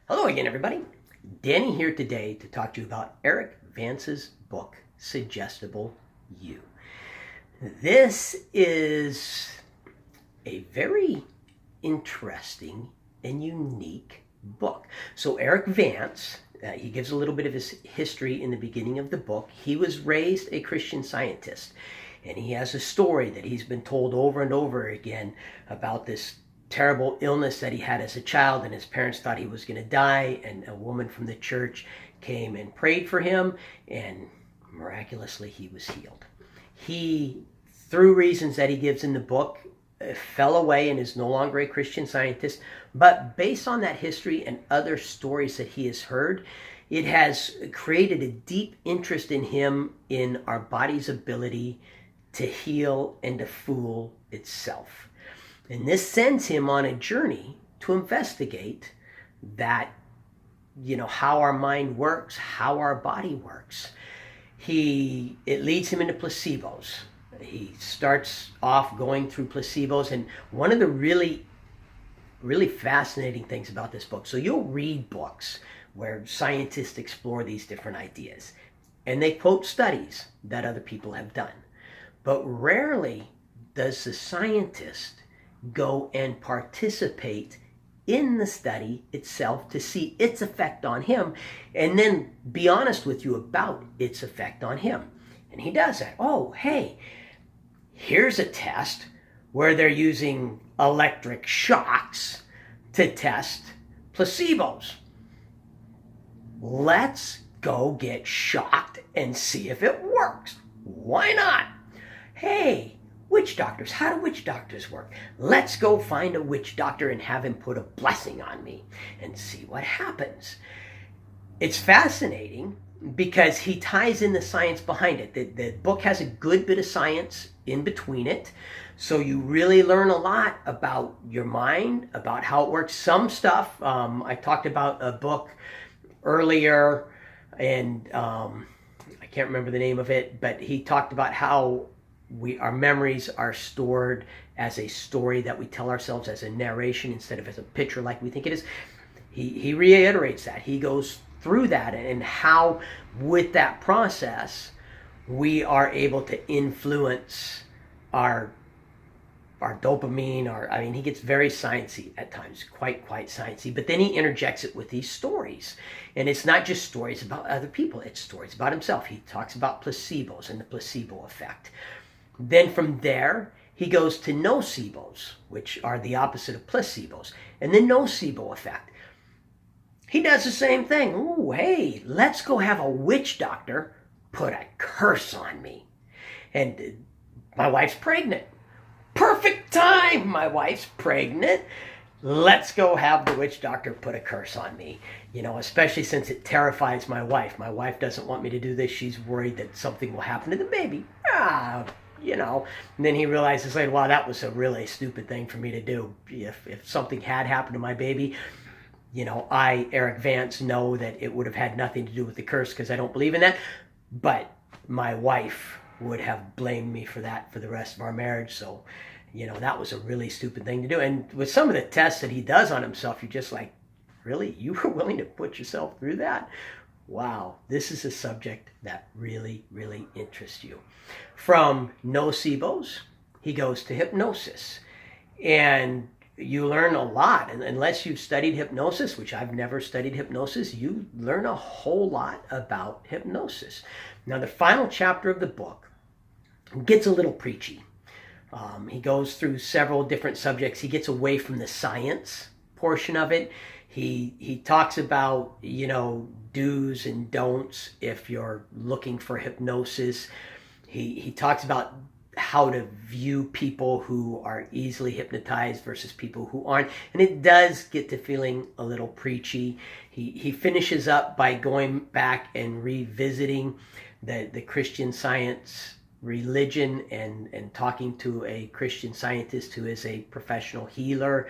Hello again, everybody. Danny here today to talk to you about Erik Vance's book, Suggestible You. This is a very interesting and unique book. So Erik Vance, he gives a little bit of his history in the beginning of the book. He was raised a Christian Scientist, and he has a story that he's been told over and over again about this terrible illness that he had as a child, and his parents thought he was going to die, and a woman from the church came and prayed for him, and miraculously he was healed. He, through reasons that he gives in the book, fell away and is no longer a Christian Scientist, but based on that history and other stories that he has heard, it has created a deep interest in him in our body's ability to heal and to fool itself. And this sends him on a journey to investigate that, how our mind works, how our body works. It leads him into placebos. He starts off going through placebos, and one of the really, really fascinating things about this book, so you'll read books where scientists explore these different ideas, and they quote studies that other people have done. But rarely does the scientist go and participate in the study itself to see its effect on him, and then be honest with you about its effect on him. And he does that. Oh, hey, here's a test where they're using electric shocks to test placebos. Let's go get shocked and see if it works. Why not? Hey, witch doctors, how do witch doctors work? Let's go find a witch doctor and have him put a blessing on me and see what happens. It's fascinating because he ties in the science behind it. The book has a good bit of science in between it. So you really learn a lot about your mind, about how it works. Some stuff, I talked about a book earlier, and I can't remember the name of it, but he talked about how our memories are stored as a story that we tell ourselves, as a narration instead of as a picture like we think it is. He reiterates that. He goes through that and how with that process we are able to influence our dopamine. He gets very sciencey at times, quite sciencey, but then he interjects it with these stories. And it's not just stories about other people, it's stories about himself. He talks about placebos and the placebo effect. Then from there, he goes to nocebos, which are the opposite of placebos, and the nocebo effect. He does the same thing. Ooh, hey, let's go have a witch doctor put a curse on me. And my wife's pregnant. Perfect time, my wife's pregnant. Let's go have the witch doctor put a curse on me. Especially since it terrifies my wife. My wife doesn't want me to do this. She's worried that something will happen to the baby. And then he realizes later, wow, that was a really stupid thing for me to do. If something had happened to my baby, I, Erik Vance, know that it would have had nothing to do with the curse because I don't believe in that. But my wife would have blamed me for that for the rest of our marriage. So, that was a really stupid thing to do. And with some of the tests that he does on himself, you're just like, really? You were willing to put yourself through that? Wow, this is a subject that really, really interests you. From nocebos, he goes to hypnosis. And you learn a lot. And unless you've studied hypnosis, which I've never studied hypnosis, you learn a whole lot about hypnosis. Now, the final chapter of the book gets a little preachy. He goes through several different subjects. He gets away from the science portion of it. He talks about, do's and don'ts if you're looking for hypnosis. He talks about how to view people who are easily hypnotized versus people who aren't. And it does get to feeling a little preachy. He finishes up by going back and revisiting the Christian Science religion and talking to a Christian Scientist who is a professional healer.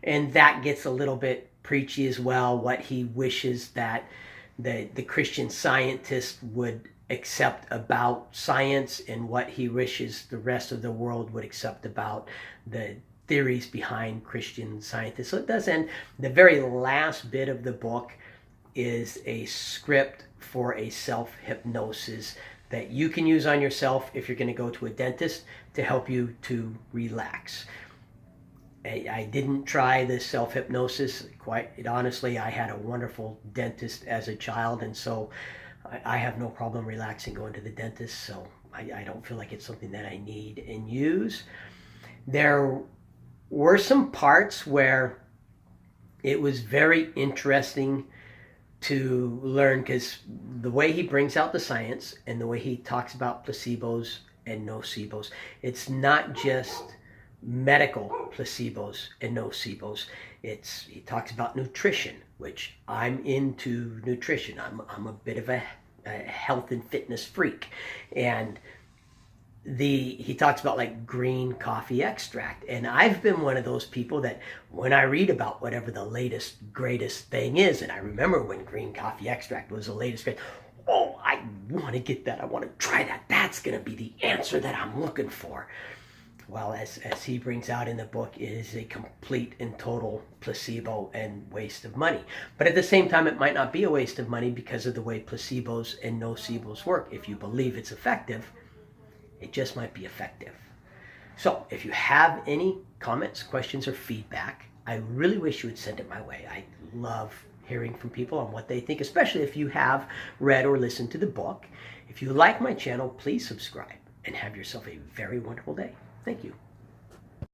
And that gets a little bit preachy as well, what he wishes that the Christian Scientist would accept about science and what he wishes the rest of the world would accept about the theories behind Christian scientists. So it does end. The very last bit of the book is a script for a self-hypnosis that you can use on yourself if you're going to go to a dentist to help you to relax. I didn't try this self-hypnosis. Quite honestly, I had a wonderful dentist as a child, and so I have no problem relaxing going to the dentist, so I don't feel like it's something that I need and use. There were some parts where it was very interesting to learn, because the way he brings out the science and the way he talks about placebos and nocebos, it's not just medical placebos and nocebos. He talks about nutrition, which I'm into nutrition. I'm a bit of a health and fitness freak, and he talks about like green coffee extract, and I've been one of those people that when I read about whatever the latest greatest thing is, and I remember when green coffee extract was the latest great, oh, I want to get that, I want to try that, that's going to be the answer that I'm looking for. Well, as he brings out in the book, it is a complete and total placebo and waste of money. But at the same time, it might not be a waste of money because of the way placebos and nocebos work. If you believe it's effective, it just might be effective. So if you have any comments, questions, or feedback, I really wish you would send it my way. I love hearing from people on what they think, especially if you have read or listened to the book. If you like my channel, please subscribe and have yourself a very wonderful day. Thank you.